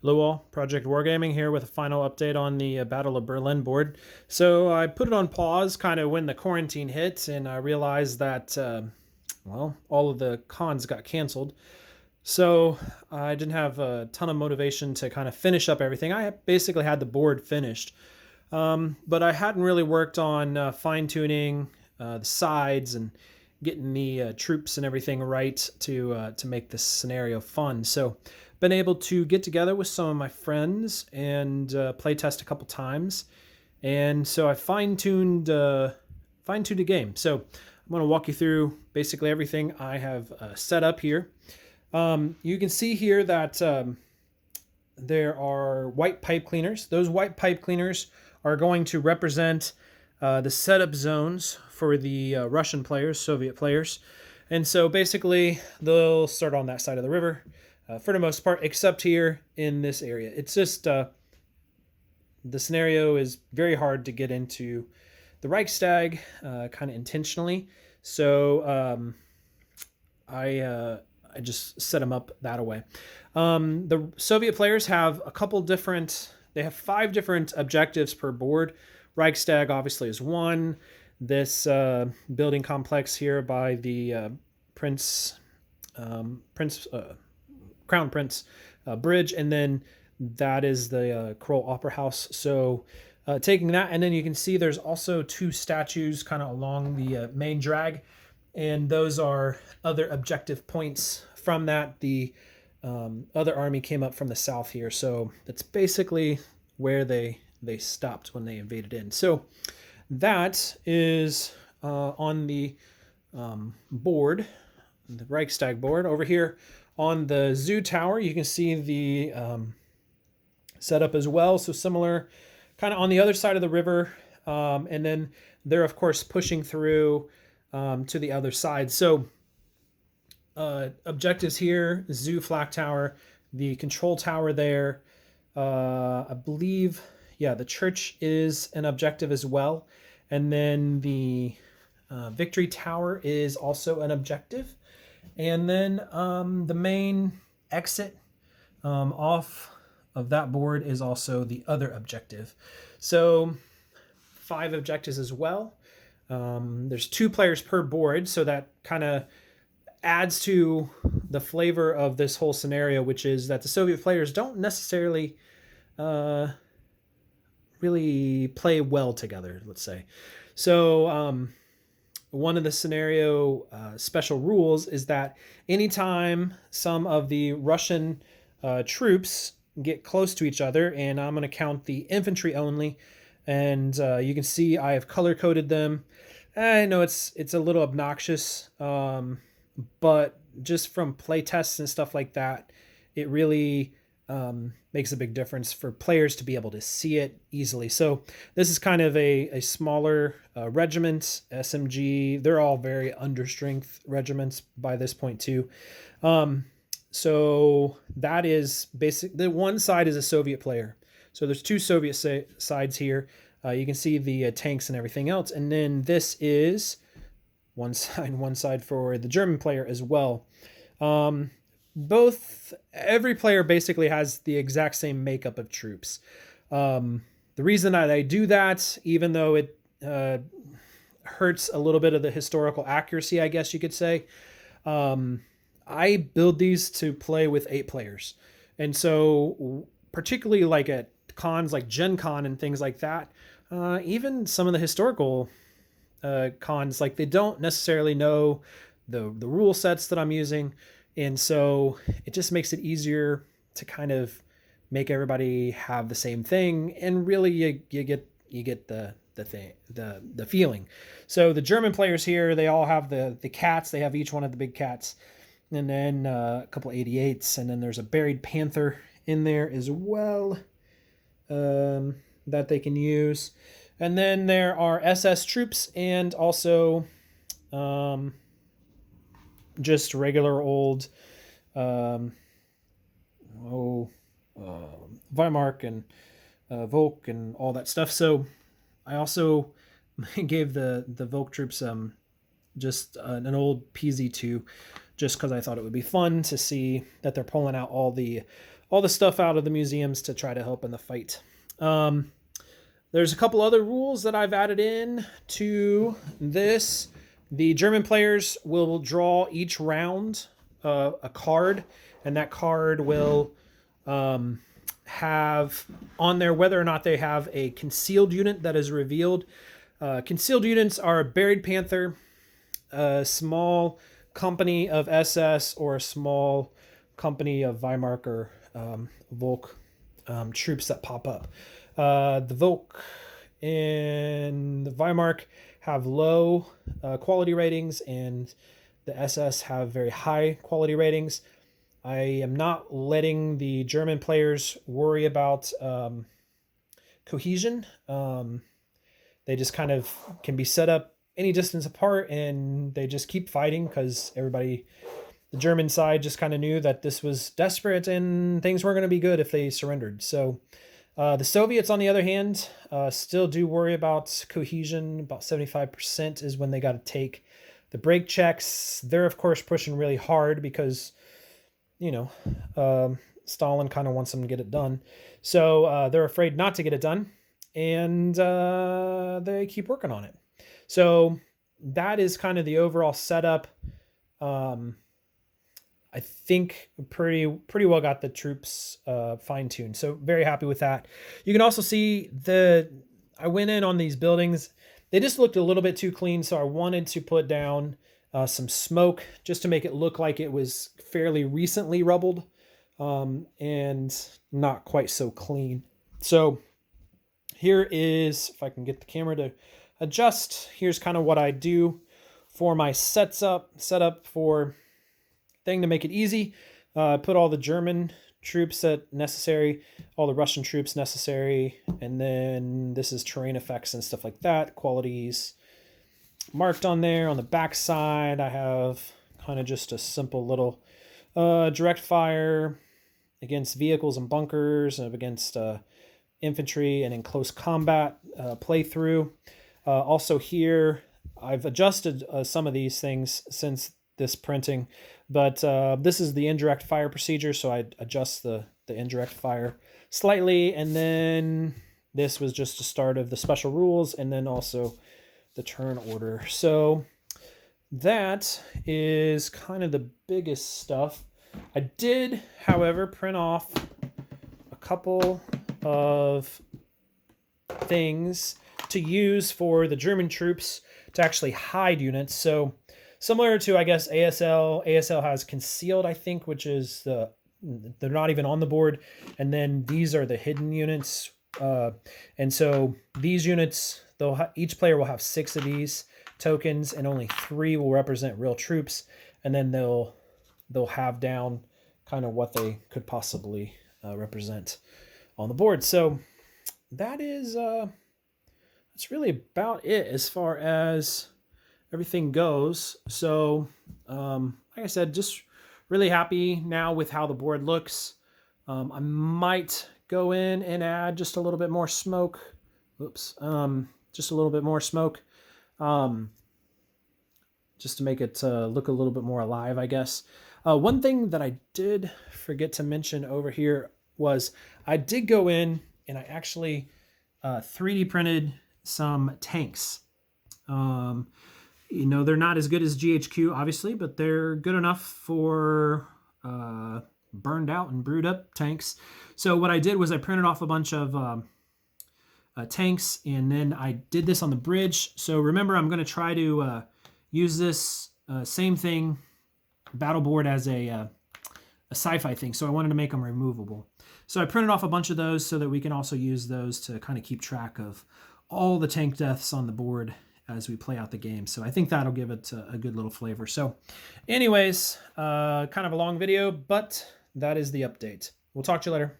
Hello all, Project Wargaming here with a final update on the Battle of Berlin board. So I put it on pause kind of when the quarantine hit, and I realized that, well, all of the cons got canceled. So I didn't have a ton of motivation to kind of finish up everything. I basically had the board finished, but I hadn't really worked on fine-tuning the sides and getting the troops and everything right to make this scenario fun. So been able to get together with some of my friends and play test a couple times, and so I fine-tuned a game. So I'm going to walk you through basically everything I have set up here. You can see here that there are white pipe cleaners. Those white pipe cleaners are going to represent the setup zones for the Russian players, Soviet players. And so basically they'll start on that side of the river for the most part, except here in this area. It's just the scenario is very hard to get into the Reichstag kind of intentionally. So I just set them up that way. The Soviet players have a couple different, they have 5 different objectives per board. Reichstag obviously is one. This building complex here by the Crown Prince Bridge, and then that is the Kroll Opera House. So taking that, and then you can see there's also 2 statues kind of along the main drag, and those are other objective points from that. The other army came up from the south here, so that's basically where they stopped when they invaded in. So that is on the board, the Reichstag board. Over here on the Zoo Tower, you can see the setup as well. So similar, kind of on the other side of the river, and then they're of course pushing through to the other side. So objectives here: Zoo Flak Tower, the control tower there. I believe, yeah, the church is an objective as well, and then the Victory Tower is also an objective. And then the main exit off of that board is also the other objective. So 5 objectives as well. There's 2 players per board, so that kind of adds to the flavor of this whole scenario, which is that the Soviet players don't necessarily really play well together, let's say. So one of the scenario special rules is that anytime some of the Russian troops get close to each other, and I'm going to count the infantry only, and you can see I have color coded them. I know it's a little obnoxious, but just from play tests and stuff like that, it really makes a big difference for players to be able to see it easily. So this is kind of a smaller regiment, SMG. They're all very understrength regiments by this point too. So that is basic. The one side is a Soviet player. So there's 2 Soviet sides here. You can see the tanks and everything else. And then this is one side for the German player as well. Every player basically has the exact same makeup of troops. The reason that I do that, even though it hurts a little bit of the historical accuracy, I guess you could say, I build these to play with 8 players. And so particularly like at cons like Gen Con and things like that, even some of the historical cons, like they don't necessarily know the rule sets that I'm using. And so it just makes it easier to kind of make everybody have the same thing, and really you get the thing, the feeling. So the German players here, they all have the cats. They have each one of the big cats, and then a couple 88s, and then there's a buried panther in there as well that they can use. And then there are SS troops, and also just regular old Weimar and Volk and all that stuff. So I also gave the Volk troops just an old PZ2, just because I thought it would be fun to see that they're pulling out all the all the stuff out of the museums to try to help in the fight. There's a couple other rules that I've added in to this. The German players will draw each round a card, and that card will have on there whether or not they have a concealed unit that is revealed. Concealed units are a Buried Panther, a small company of SS, or a small company of Wehrmacht or Volk troops that pop up. The Volk and the Wehrmacht have low quality ratings, and the SS have very high quality ratings. I am not letting the German players worry about cohesion. They just kind of can be set up any distance apart, and they just keep fighting because everybody, the German side, just kind of knew that this was desperate and things weren't going to be good if they surrendered. So the Soviets, on the other hand, still do worry about cohesion. About 75% is when they got to take the break checks. They're, of course, pushing really hard because, you know, Stalin kind of wants them to get it done. So they're afraid not to get it done, and they keep working on it. So that is kind of the overall setup. I think pretty well got the troops fine-tuned. So very happy with that. You can also see I went in on these buildings. They just looked a little bit too clean, so I wanted to put down some smoke just to make it look like it was fairly recently rubbled and not quite so clean. So here is, if I can get the camera to adjust, here's kind of what I do for my setup for thing to make it easy. Put all the German troops that necessary, all the Russian troops necessary, and then this is terrain effects and stuff like that. Qualities marked on there. On the back side, I have kind of just a simple little direct fire against vehicles and bunkers, and against infantry and in close combat playthrough. Also here, I've adjusted some of these things since this printing, but this is the indirect fire procedure, so I adjust the indirect fire slightly, and then this was just the start of the special rules, and then also the turn order. So that is kind of the biggest stuff. I did, however, print off a couple of things to use for the German troops to actually hide units. So similar to, I guess, ASL has concealed, I think, which is they're not even on the board. And then these are the hidden units. And so these units, each player will have 6 of these tokens, and only 3 will represent real troops. And then they'll have down kind of what they could possibly represent on the board. So that is that's really about it as far as everything goes. So like I said, just really happy now with how the board looks. I might go in and add just a little bit more smoke. Oops. Just a little bit more smoke. Just to make it look a little bit more alive, I guess. One thing that I did forget to mention over here was I did go in and I actually 3D printed some tanks. You know, they're not as good as GHQ, obviously, but they're good enough for burned out and brewed up tanks. So what I did was I printed off a bunch of tanks, and then I did this on the bridge. So remember, I'm going to try to use this same thing, battle board, as a sci-fi thing. So I wanted to make them removable. So I printed off a bunch of those so that we can also use those to kind of keep track of all the tank deaths on the board as we play out the game. So I think that'll give it a good little flavor. So anyways, kind of a long video, but that is the update. We'll talk to you later.